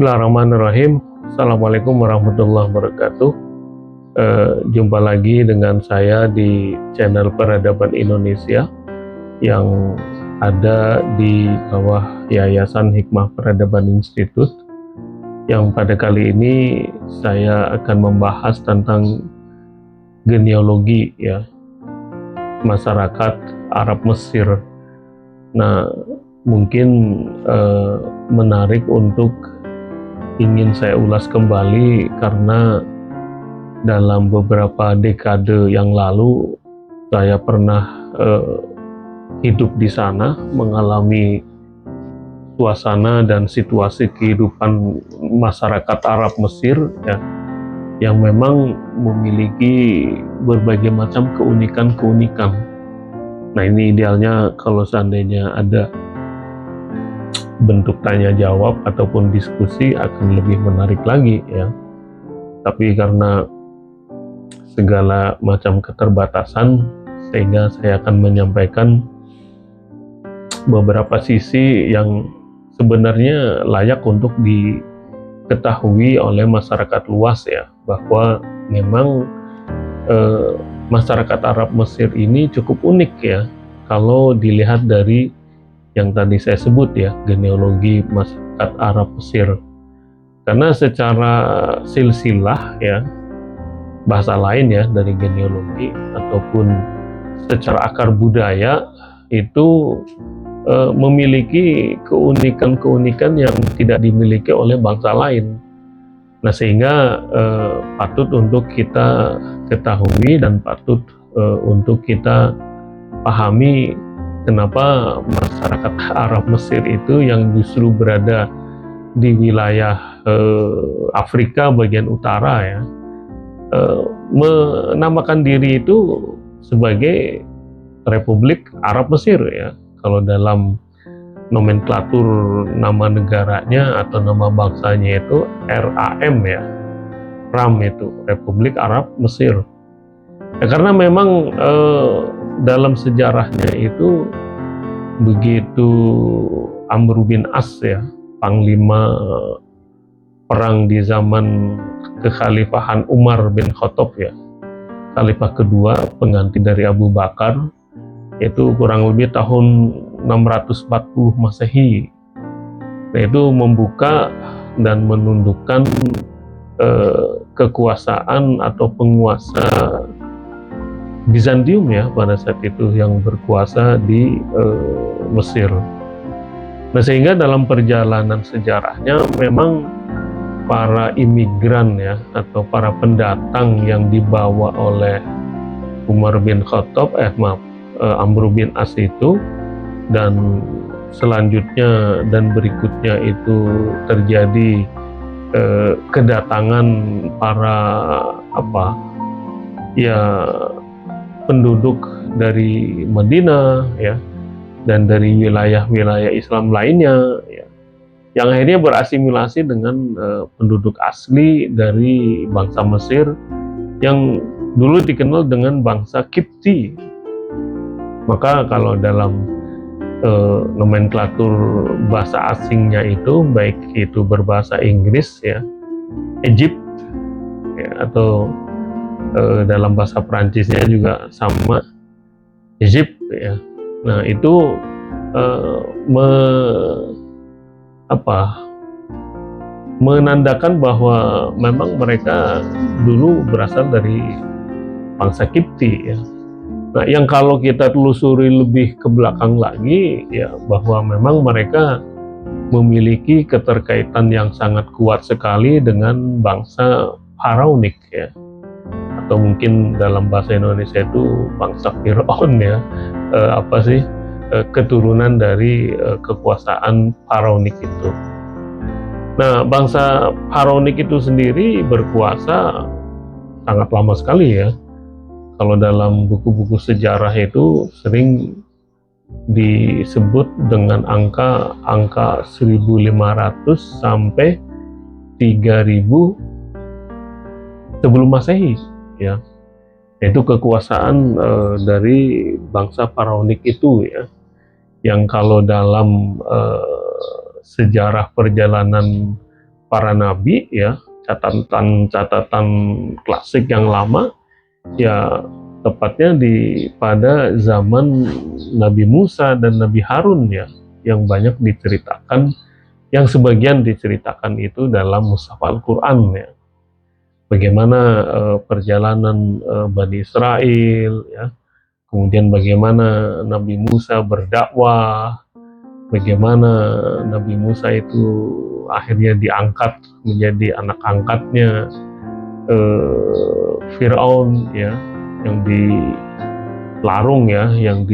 Bismillahirrahmanirrahim. Assalamualaikum warahmatullahi wabarakatuh. Jumpa lagi dengan saya di channel Peradaban Indonesia yang ada di bawah Yayasan Hikmah Peradaban Institute, yang pada kali ini saya akan membahas tentang genealogi masyarakat Arab Mesir. Nah, mungkin menarik untuk ingin saya ulas kembali karena dalam beberapa dekade yang lalu saya pernah hidup di sana, mengalami suasana dan situasi kehidupan masyarakat Arab Mesir yang memang memiliki berbagai macam keunikan-keunikan. Nah, ini idealnya kalau seandainya ada bentuk tanya jawab ataupun diskusi akan lebih menarik lagi ya. Tapi karena segala macam keterbatasan, sehingga saya akan menyampaikan beberapa sisi yang sebenarnya layak untuk diketahui oleh masyarakat luas ya, bahwa memang masyarakat Arab Mesir ini cukup unik ya kalau dilihat dari yang tadi saya sebut ya, genealogi masyarakat Arab Mesir. Karena secara silsilah ya, bahasa lain ya dari genealogi ataupun secara akar budaya itu memiliki keunikan-keunikan yang tidak dimiliki oleh bangsa lain. Nah, sehingga patut untuk kita ketahui dan patut untuk kita pahami kenapa masyarakat Arab Mesir itu yang justru berada di wilayah Afrika bagian utara ya, menamakan diri itu sebagai Republik Arab Mesir ya. Kalau dalam nomenklatur nama negaranya atau nama bangsanya itu RAM ya, RAM itu Republik Arab Mesir. Ya, karena memang dalam sejarahnya itu begitu Amr bin As ya, panglima perang di zaman kekhalifahan Umar bin Khattab ya, khalifah kedua pengganti dari Abu Bakar, itu kurang lebih tahun 640 Masehi. Nah, itu membuka dan menundukkan kekuasaan atau penguasa Bizantium ya pada saat itu yang berkuasa di Mesir. Nah, sehingga dalam perjalanan sejarahnya memang para imigran ya atau para pendatang yang dibawa oleh Umar bin Khattab, Amr bin As itu, dan selanjutnya dan berikutnya itu terjadi kedatangan para penduduk dari Madinah ya, dan dari wilayah-wilayah Islam lainnya ya, yang akhirnya berasimilasi dengan penduduk asli dari bangsa Mesir yang dulu dikenal dengan bangsa Kipti. Maka kalau dalam nomenklatur bahasa asingnya itu, baik itu berbahasa Inggris ya, Egypt ya, atau dalam bahasa Perancisnya juga sama, Egypt ya. Nah, itu menandakan bahwa memang mereka dulu berasal dari bangsa Kipti ya. Nah, yang kalau kita telusuri lebih ke belakang lagi ya, bahwa memang mereka memiliki keterkaitan yang sangat kuat sekali dengan bangsa Pharaonik ya, atau mungkin dalam bahasa Indonesia itu bangsa Fir'aun ya, keturunan dari kekuasaan Pharaonik itu. Nah, bangsa Pharaonik itu sendiri berkuasa sangat lama sekali ya. Kalau dalam buku-buku sejarah itu sering disebut dengan angka 1500 sampai 3000 sebelum Masehi ya. Itu kekuasaan dari bangsa Pharaonik itu ya, yang kalau dalam sejarah perjalanan para nabi ya, catatan klasik yang lama ya, tepatnya pada zaman Nabi Musa dan Nabi Harun ya, yang banyak diceritakan, yang sebagian diceritakan itu dalam mushaf Al-Quran ya. Bagaimana perjalanan Bani Israel ya, kemudian bagaimana Nabi Musa berdakwah, bagaimana Nabi Musa itu akhirnya diangkat menjadi anak angkatnya Fir'aun ya, yang dilarung ya, yang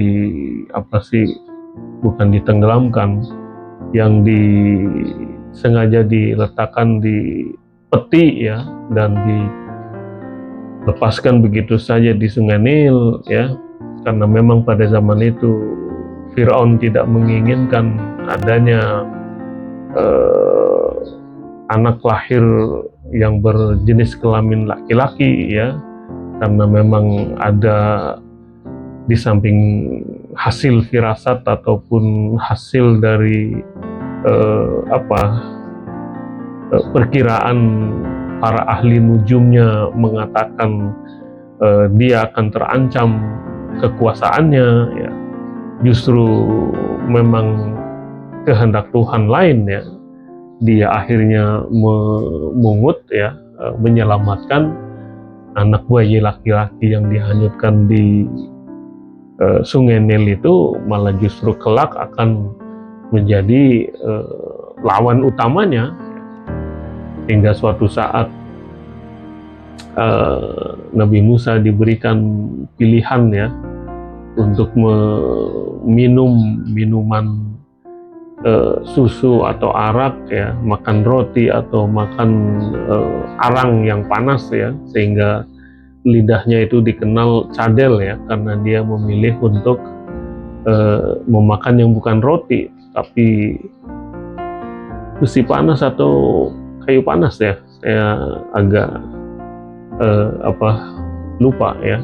bukan ditenggelamkan, yang sengaja diletakkan di peti ya, dan dilepaskan begitu saja di Sungai Nil ya, karena memang pada zaman itu Fir'aun tidak menginginkan adanya anak lahir yang berjenis kelamin laki-laki ya, karena memang ada di samping hasil firasat ataupun hasil dari perkiraan para ahli nujumnya mengatakan dia akan terancam kekuasaannya ya, justru memang kehendak Tuhan lain ya, dia akhirnya memungut ya, menyelamatkan anak bayi laki-laki yang dihanyutkan di Sungai Nil itu, malah justru kelak akan menjadi lawan utamanya, hingga suatu saat Nabi Musa diberikan pilihan ya untuk meminum minuman susu atau arak ya, makan roti atau makan arang yang panas ya, sehingga lidahnya itu dikenal cadel ya, karena dia memilih untuk memakan yang bukan roti tapi besi panas atau kayu panas ya, saya agak lupa ya,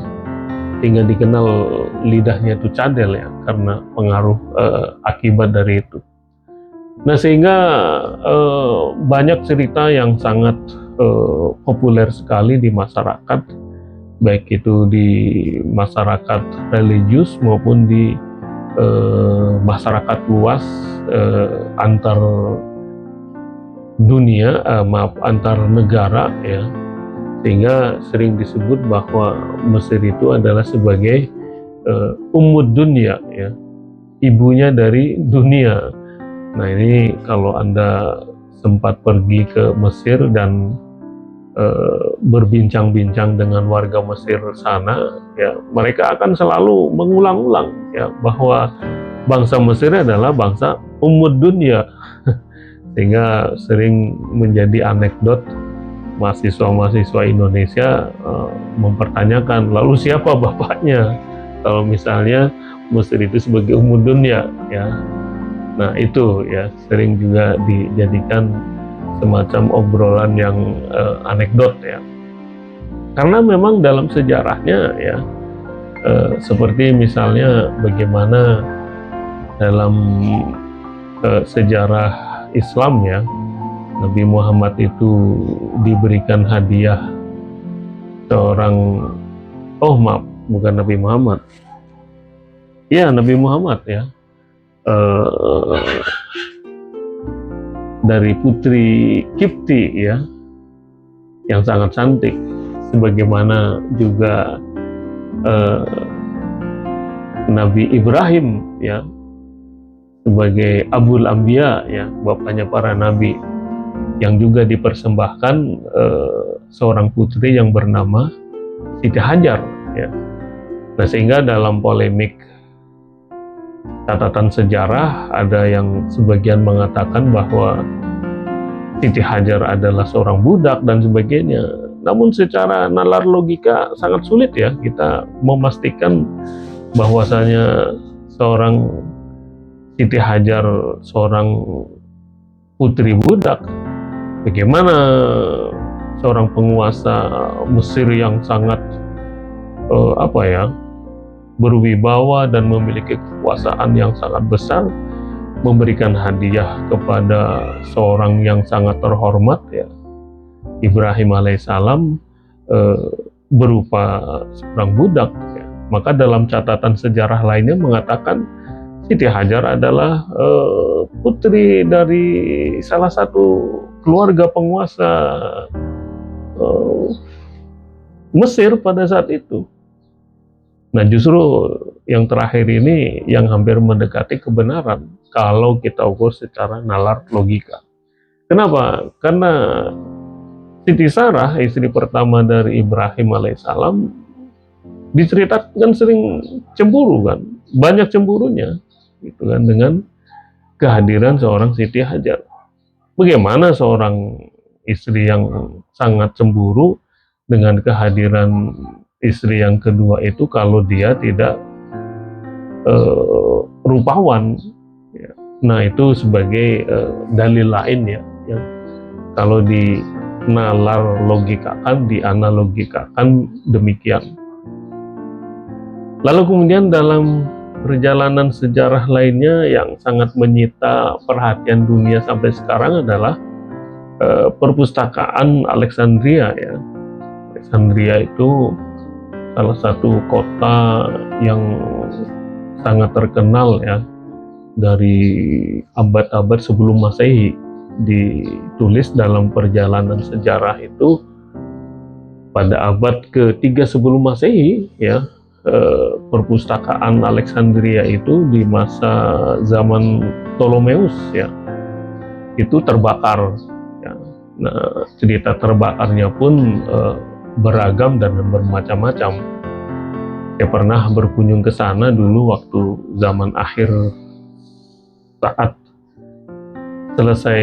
hingga dikenal lidahnya itu cadel ya, karena pengaruh akibat dari itu. Nah, sehingga banyak cerita yang sangat populer sekali di masyarakat, baik itu di masyarakat religius maupun di masyarakat luas antar dunia, antar negara ya, sehingga sering disebut bahwa Mesir itu adalah sebagai ummud dunya ya, ibunya dari dunia. Nah, ini kalau Anda sempat pergi ke Mesir dan berbincang-bincang dengan warga Mesir sana ya, mereka akan selalu mengulang-ulang ya bahwa bangsa Mesir adalah bangsa ummud dunya. Sehingga sering menjadi anekdot mahasiswa-mahasiswa Indonesia mempertanyakan, lalu siapa bapaknya kalau misalnya Mesir itu sebagai ummud dunya ya. Nah, itu ya sering juga dijadikan semacam obrolan yang anekdot ya, karena memang dalam sejarahnya ya, seperti misalnya bagaimana dalam sejarah Islam ya, Nabi Muhammad itu diberikan hadiah bukan Nabi Muhammad ya, Nabi Muhammad ya, dari putri Kipti ya, yang sangat cantik, sebagaimana juga Nabi Ibrahim ya, sebagai Abul Anbiya ya, bapaknya para nabi, yang juga dipersembahkan seorang putri yang bernama Siti Hajar ya. Nah, sehingga dalam polemik catatan sejarah ada yang sebagian mengatakan bahwa Siti Hajar adalah seorang budak dan sebagainya. Namun secara nalar logika sangat sulit ya kita memastikan bahwasanya seorang Siti Hajar seorang putri budak. Bagaimana seorang penguasa Mesir yang sangat berwibawa dan memiliki kekuasaan yang sangat besar memberikan hadiah kepada seorang yang sangat terhormat ya, Ibrahim alaihissalam, berupa seorang budak ya. Maka dalam catatan sejarah lainnya mengatakan Siti Hajar adalah putri dari salah satu keluarga penguasa Mesir pada saat itu. Nah, justru yang terakhir ini yang hampir mendekati kebenaran kalau kita ukur secara nalar logika. Kenapa? Karena Siti Sarah, istri pertama dari Ibrahim alaihissalam, diceritakan sering cemburu kan, banyak cemburunya, gitu kan, dengan kehadiran seorang Siti Hajar. Bagaimana seorang istri yang sangat cemburu dengan kehadiran istri yang kedua itu kalau dia tidak rupawan ya. Nah, itu sebagai dalil lain ya, yang kalau di nalar logikakan, dianalogikakan demikian. Lalu kemudian dalam perjalanan sejarah lainnya yang sangat menyita perhatian dunia sampai sekarang adalah perpustakaan Alexandria ya. Alexandria itu salah satu kota yang sangat terkenal ya, dari abad-abad sebelum Masehi. Ditulis dalam perjalanan sejarah itu pada abad ke-3 sebelum Masehi ya. Perpustakaan Alexandria itu di masa zaman Ptolemeus ya, itu terbakar ya. Nah, cerita terbakarnya pun beragam dan bermacam-macam. Saya pernah berkunjung ke sana dulu waktu zaman akhir, saat selesai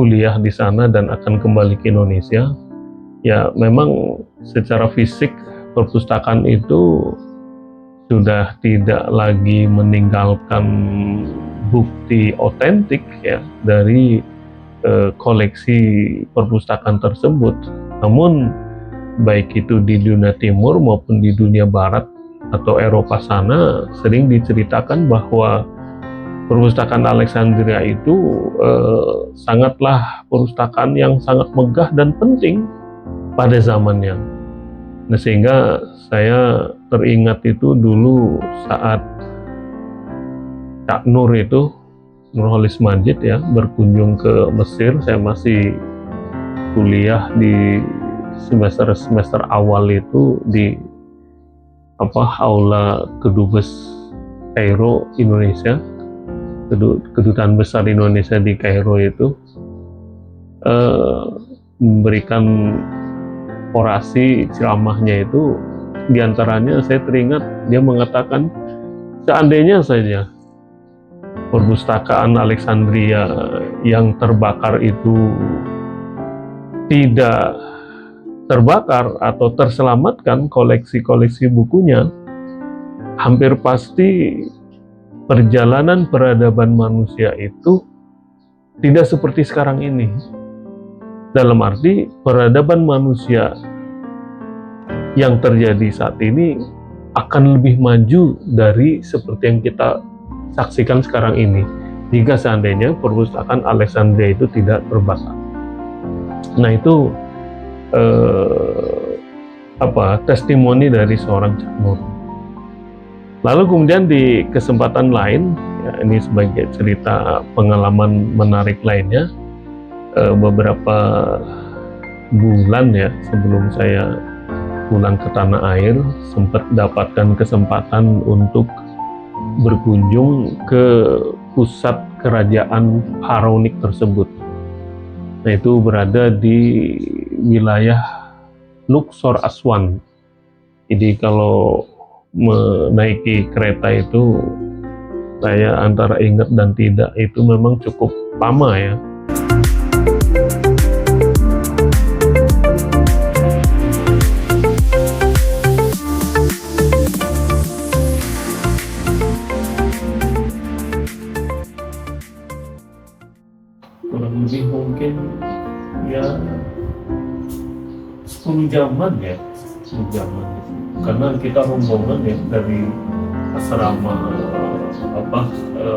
kuliah di sana dan akan kembali ke Indonesia. Ya, memang secara fisik perpustakaan itu sudah tidak lagi meninggalkan bukti otentik ya dari koleksi perpustakaan tersebut. Namun baik itu di dunia timur maupun di dunia barat atau Eropa sana sering diceritakan bahwa perpustakaan Alexandria itu sangatlah perpustakaan yang sangat megah dan penting pada zamannya. Nah, sehingga saya teringat itu dulu saat Cak Nur itu, Nurholis Majid ya, berkunjung ke Mesir. Saya masih kuliah di semester awal itu di aula Kedubes Kairo Indonesia, Kedutaan Besar Indonesia di Kairo itu memberikan orasi ceramahnya itu. Diantaranya saya teringat dia mengatakan, seandainya saja perpustakaan Alexandria yang terbakar itu tidak terbakar atau terselamatkan koleksi-koleksi bukunya, hampir pasti perjalanan peradaban manusia itu tidak seperti sekarang ini. Dalam arti peradaban manusia yang terjadi saat ini akan lebih maju dari seperti yang kita saksikan sekarang ini jika seandainya perpustakaan Alexandria itu tidak terbakar. Nah, itu testimoni dari seorang Cak Nur. Lalu kemudian di kesempatan lain ya, ini sebagai cerita pengalaman menarik lainnya, beberapa bulan ya sebelum saya pulang ke tanah air, sempat dapatkan kesempatan untuk berkunjung ke pusat kerajaan Pharaonik tersebut. Nah, itu berada di wilayah Luxor Aswan. Jadi kalau menaiki kereta itu, saya antara ingat dan tidak, itu memang cukup lama ya. Kurang lebih mungkin ya 10 jaman ya, 10 jaman. Karena kita rombongan ya dari asrama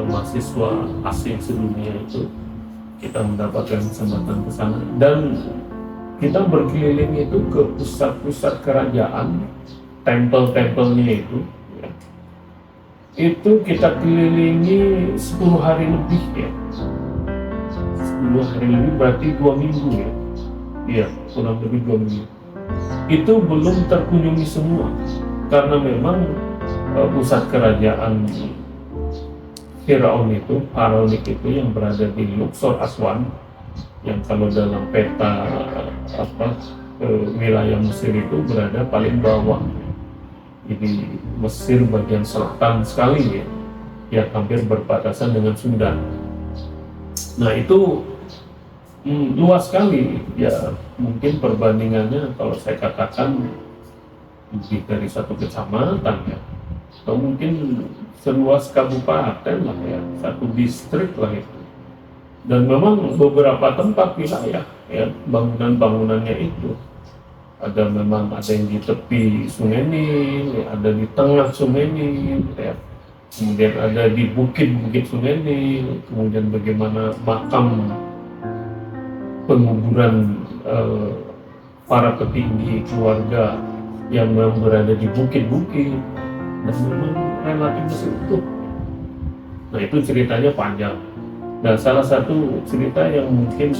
mahasiswa asing sedunia itu kita mendapatkan kesempatan ke sana, dan kita berkeliling itu ke pusat-pusat kerajaan, tempel-tempelnya itu kita kelilingi 10 hari lebih ya. 10 hari lebih berarti 2 minggu ya. Iya, kurang lebih 2 minggu. Itu belum terkunjungi semua, karena memang pusat kerajaan Firaun itu, Pharaonic itu yang berada di Luxor Aswan, yang kalau dalam peta wilayah Mesir itu berada paling bawah. Jadi Mesir bagian selatan sekali ya, ya hampir berbatasan dengan Sudan. Nah itu luas sekali ya, mungkin perbandingannya kalau saya katakan lebih dari satu kecamatan ya, atau mungkin seluas kabupaten lah ya, satu distrik lah itu. Dan memang beberapa tempat wilayah ya, bangunan-bangunannya itu ada, memang ada yang di tepi Sungai Nil, ada di tengah Sungai Nil ya, kemudian ada di bukit-bukit Sungai Nil, kemudian bagaimana makam penguburan para petinggi keluarga yang memang berada di bukit-bukit, dan memang relatif seutuh. Nah itu ceritanya panjang. Nah salah satu cerita yang mungkin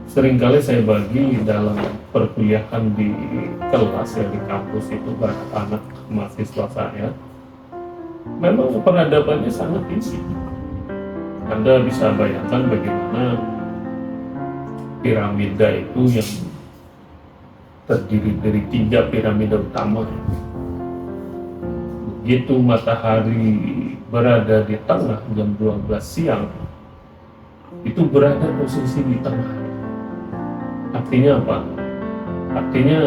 seringkali saya bagi dalam perkuliahan di kelas ya, di kampus itu pada anak mahasiswa saya, memang peradabannya sangat tinggi. Anda bisa bayangkan bagaimana piramida itu yang terdiri dari 3 piramida utama. Begitu matahari berada di tengah jam 12 siang, itu berada posisi di tengah. Artinya apa? Artinya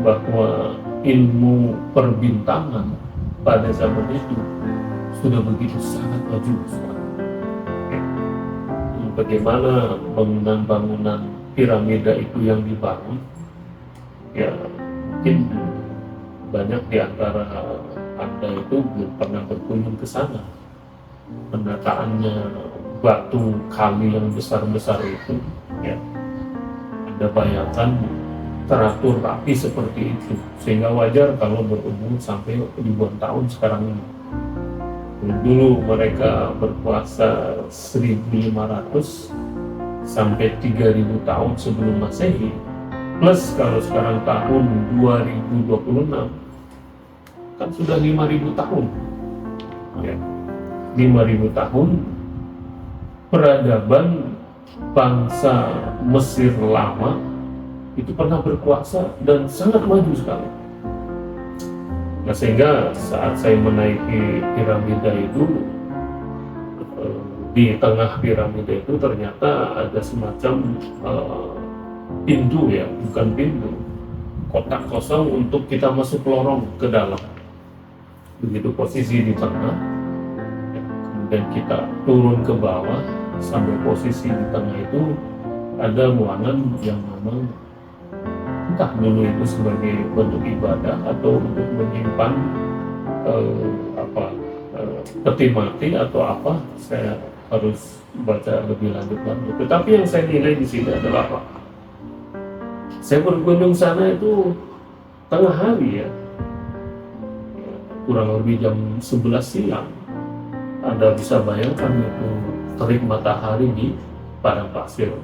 bahwa ilmu perbintangan pada zaman itu sudah begitu sangat maju sekali. Bagaimana bangunan-bangunan piramida itu yang dibangun, ya mungkin banyak di antara Anda itu belum pernah berkunjung ke sana. Penataannya batu kali yang besar-besar itu, ya Anda bayangkan teratur rapi seperti itu, sehingga wajar kalau berumur sampai ribuan tahun sekarang ini. Dulu mereka berkuasa 1500 sampai 3000 tahun sebelum Masehi, plus kalau sekarang tahun 2026 kan sudah 5000 tahun ya. 5000 tahun peradaban bangsa Mesir lama itu pernah berkuasa dan sangat maju sekali. Nah sehingga saat saya menaiki piramida itu, di tengah piramida itu ternyata ada semacam pintu ya, bukan pintu, kotak kosong untuk kita masuk lorong ke dalam. Begitu posisi di tengah, kemudian kita turun ke bawah sampai posisi di tengah itu ada ruangan yang memang entah dulu itu sebagai bentuk ibadah atau untuk menyimpan peti mati atau apa, saya harus baca lebih lanjut. Tetapi yang saya nilai di sini adalah apa? Saya berkunjung sana itu tengah hari ya, kurang lebih jam 11 siang. Anda bisa bayangkan itu terik matahari di padang pasir.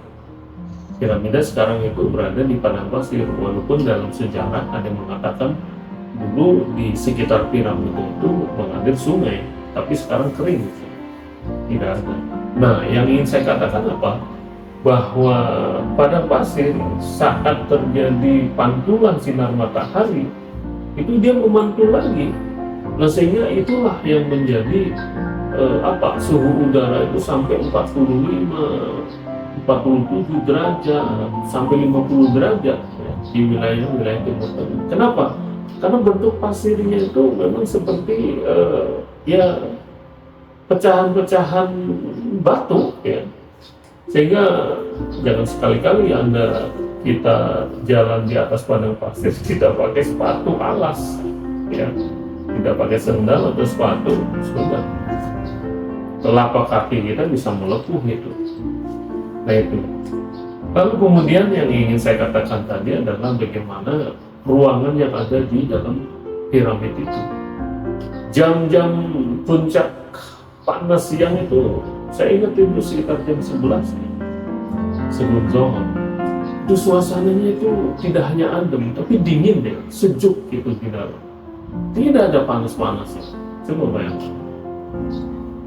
Piramida sekarang itu berada di padang pasir, walaupun dalam sejarah ada yang mengatakan dulu di sekitar piramida itu mengalir sungai, tapi sekarang kering, tidak ada. Nah, yang ingin saya katakan apa? Bahwa padang pasir saat terjadi pantulan sinar matahari itu dia memantul lagi. Nah, sehingga itulah yang menjadi suhu udara itu sampai 47 derajat sampai 50 derajat ya, di wilayah-wilayah timur tengah. Kenapa? Karena bentuk pasirnya itu memang seperti ya pecahan-pecahan batu ya, sehingga jangan sekali-kali kita jalan di atas padang pasir tidak pakai sepatu alas ya, tidak pakai sendal atau sepatu, sudah telapak kaki kita bisa melepuh itu. Nah itu. Lalu kemudian yang ingin saya katakan tadi adalah bagaimana ruangan yang ada di dalam piramid itu. Jam-jam puncak panas siang itu, saya ingat itu sekitar jam 11 sebelum zuhur. Itu suasananya itu tidak hanya adem, tapi dingin ya, sejuk gitu di dalam. Tidak ada panas-panasnya. Coba bayangkan.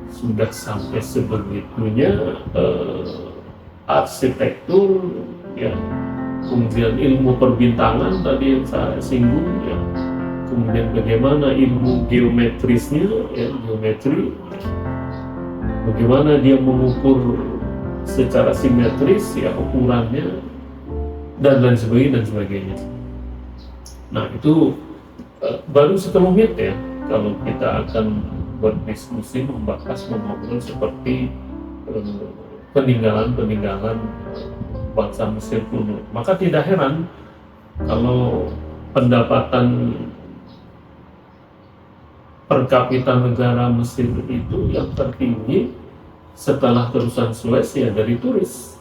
Sudah sampai sebegitunya arsitektur, ya, kemudian ilmu perbintangan tadi yang saya singgung, ya, kemudian bagaimana ilmu geometrisnya, ya, geometri, bagaimana dia mengukur secara simetris, ya, ukurannya, dan lain sebagainya. Nah itu baru sekelumit ya, kalau kita akan berdiskusi, membahas, mengobrol seperti peninggalan bangsa Mesir kuno. Maka tidak heran kalau pendapatan per kapita negara Mesir itu yang tertinggi setelah terusan Suez ya dari turis.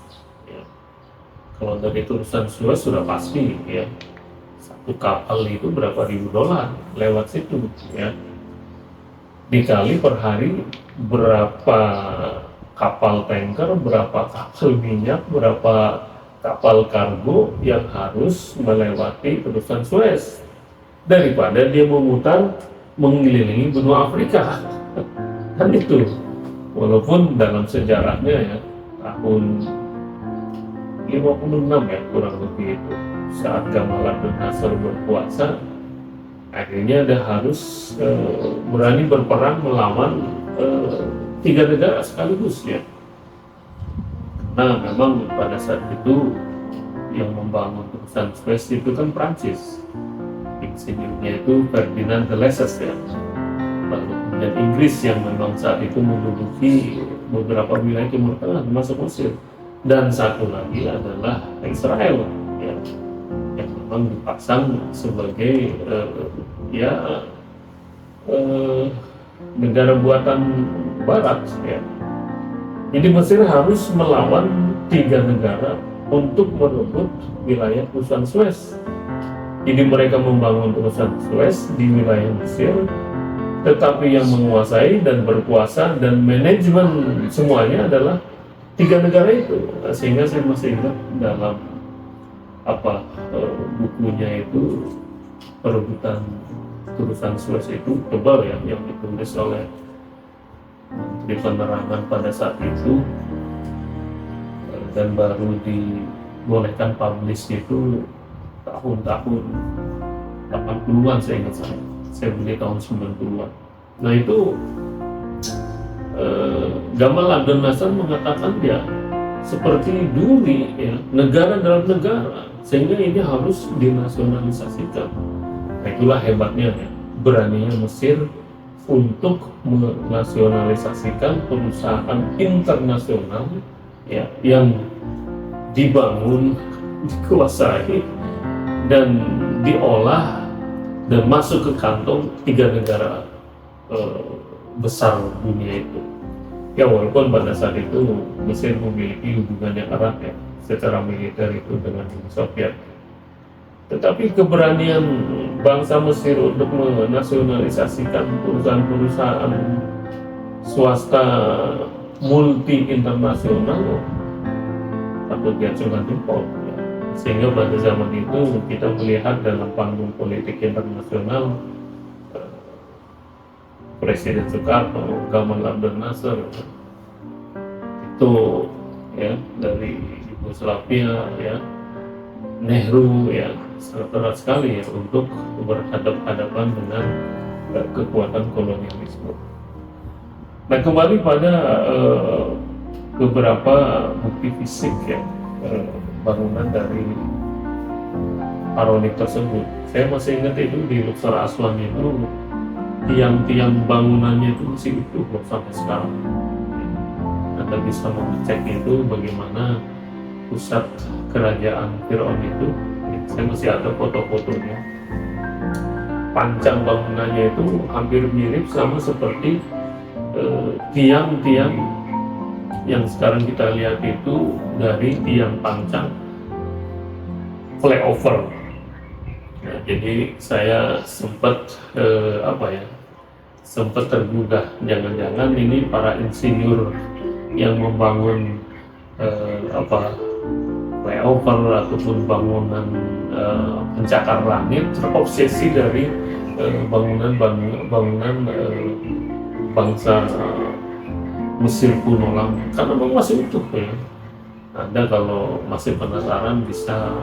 Ya. Kalau dari terusan Suez sudah pasti ya, satu kapal itu berapa ribu dolar lewat situ ya. Dikali per hari berapa kapal tanker, berapa kapal minyak, berapa kapal kargo yang harus melewati terusan Suez, daripada dia memutar mengelilingi benua Afrika. Kan itu, walaupun dalam sejarahnya ya tahun 56 ya kurang lebih itu, saat Gamal Abdel Nasser berkuasa, akhirnya dia harus berani berperang melawan 3 negara sekaligus ya. Nah memang pada saat itu yang membangun terusan Suez itu kan Prancis, insinyurnya itu Ferdinand de Lesseps ya. Lalu kemudian Inggris yang memang saat itu menduduki beberapa wilayah Timur Tengah termasuk Mesir, dan satu lagi adalah Israel ya, yang memang dipasang sebagai negara buatan Barat ya. Jadi Mesir harus melawan 3 negara untuk merebut wilayah terusan Suez. Jadi mereka membangun terusan Suez di wilayah Mesir, tetapi yang menguasai dan berkuasa dan manajemen semuanya adalah 3 negara itu. Sehingga saya masih ingat dalam bukunya itu, perebutan terusan Suez itu tebal ya, yang ditulis oleh Menteri Penerangan pada saat itu, dan baru dibolehkan publish itu tahun-tahun 80-an saya ingat saya beli tahun 90-an. Nah itu Gamal Abdel Nasser mengatakan ya seperti duri ya, negara dalam negara, sehingga ini harus dinasionalisasikan. Nah, itulah hebatnya ya, beraninya Mesir untuk menasionalisasikan perusahaan internasional ya, yang dibangun, dikuasai, dan diolah dan masuk ke kantong 3 negara besar dunia itu. Ya walaupun pada saat itu Mesir memiliki hubungan yang erat ya secara militer itu dengan Uni Soviet, tetapi keberanian bangsa Mesir untuk menasionalisasikan perusahaan-perusahaan swasta multi internasional patut diacungkan jempol ya. Sehingga pada zaman itu kita melihat dalam panggung politik internasional Presiden Soekarno, Gamal Abdel Nasser itu ya, dari Yugoslavia ya, Nehru ya, sangat erat sekali ya untuk berhadapan dengan kekuatan kolonialisme. Nah kembali pada beberapa bukti fisik ya, bangunan dari Pharaonic tersebut. Saya masih ingat itu di Luxor Aswan itu tiang-tiang bangunannya itu masih utuh sampai sekarang. Anda bisa mengecek itu bagaimana pusat kerajaan Firaun itu. Saya masih ada foto-fotonya. Pancang bangunannya itu hampir mirip sama seperti tiang-tiang yang sekarang kita lihat itu dari tiang pancang flyover. Nah, jadi saya sempat sempat tergugah, jangan-jangan ini para insinyur yang membangun flyover ataupun bangunan pencakar langit terobsesi dari bangunan bangsa Mesir kuno lama, karena memang masih utuh ya. Anda kalau masih penasaran bisa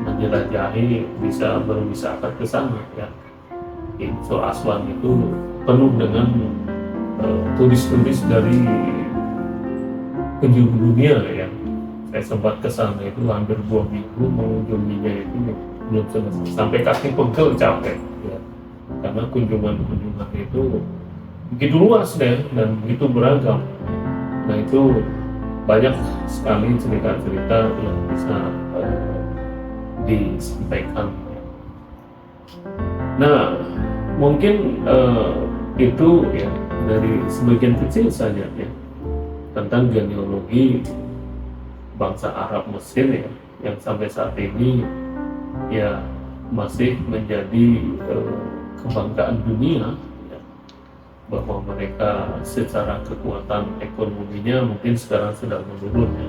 menjelajahi, bisa berwisata ke sana ya. So Aswan itu penuh dengan turis-turis dari penjuru dunia ya. Saya sempat ke sana itu hampir 2 minggu mengunjunginya, itu belum selesai, sampai kaki pegel capek ya. Karena kunjungan itu begitu luas deh dan begitu beragam. Nah itu banyak sekali cerita-cerita yang bisa disampaikan. Nah mungkin itu ya dari sebagian kecil saja ya tentang genealogi bangsa Arab Mesir ya, yang sampai saat ini ya masih menjadi kebanggaan dunia ya, bahwa mereka secara kekuatan ekonominya mungkin sekarang sedang menurun ya,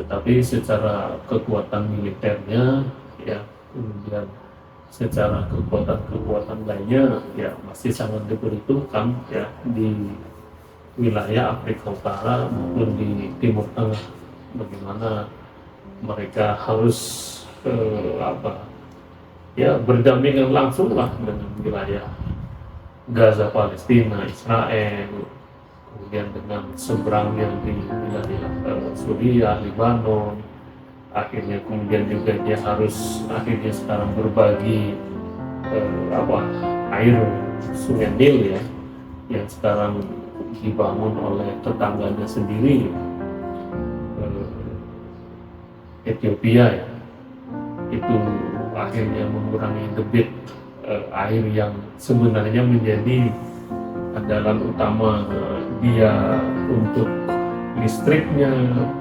tetapi secara kekuatan militernya ya, kemudian secara kekuatan lainnya ya masih sangat diperhitungkan ya di wilayah Afrika Utara maupun di Timur Tengah. Bagaimana mereka harus berdampingan langsung lah dengan wilayah Gaza, Palestina, Israel, kemudian dengan seberangnya di wilayah Suriah, Lebanon. Akhirnya kemudian juga dia harus sekarang berbagi air Sungai Nil ya, yang sekarang dibangun oleh tetangganya sendiri, Ethiopia ya. Itu akhirnya mengurangi debit air yang sebenarnya menjadi andalan utama dia untuk listriknya,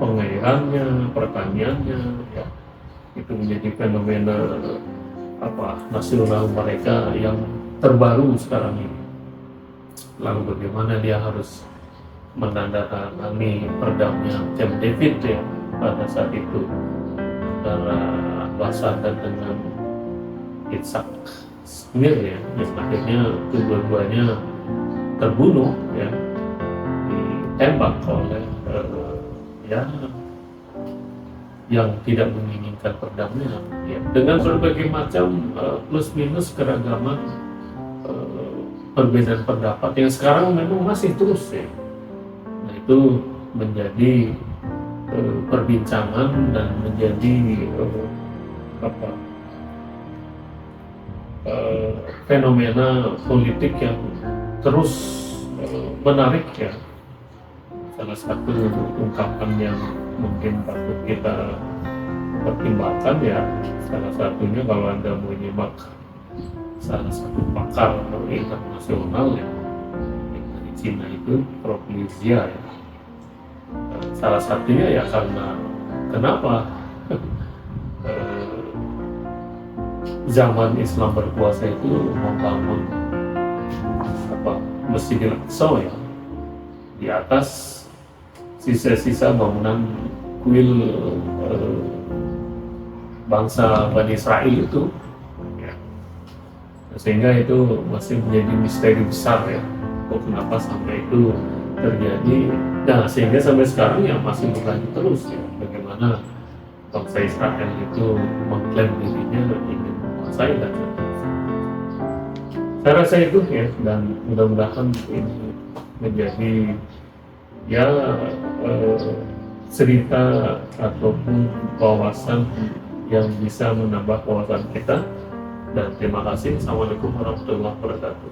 pengairannya, pertaniannya ya. Itu menjadi fenomena nasional mereka yang terbaru sekarang ini. Lalu bagaimana dia harus menandatangani perdamaian Camp David ya pada saat itu antara Al-Assad dengan Yitzhak Shamir ya, yang akhirnya kedua-duanya terbunuh ya, ditembak oleh yang tidak menginginkan perdamaian ya, dengan berbagai macam plus minus keragaman perbedaan pendapat yang sekarang memang masih terus ya. Nah itu menjadi perbincangan dan menjadi fenomena politik yang terus menarik ya. Salah satu ungkapan yang mungkin patut kita pertimbangkan ya, salah satunya kalau Anda mau nyimak salah satu pakar internasional ya dari Cina itu, Prof. Lizia ya. Salah satunya ya karena kenapa zaman Islam berkuasa itu membangun Masjidil Aqsa ya, di atas sisa-sisa bangunan kuil bangsa Bani Israel itu ya. Sehingga itu masih menjadi misteri besar ya, kok kenapa sampai itu terjadi. Nah sehingga sampai sekarang ya masih berlanjut terus ya, bagaimana bangsa Israel itu mengklaim dirinya ingin menguasai dan saya rasa itu ya, dan mudah-mudahan ini menjadi ya cerita ataupun wawasan yang bisa menambah wawasan kita. Dan terima kasih. Assalamualaikum warahmatullahi wabarakatuh.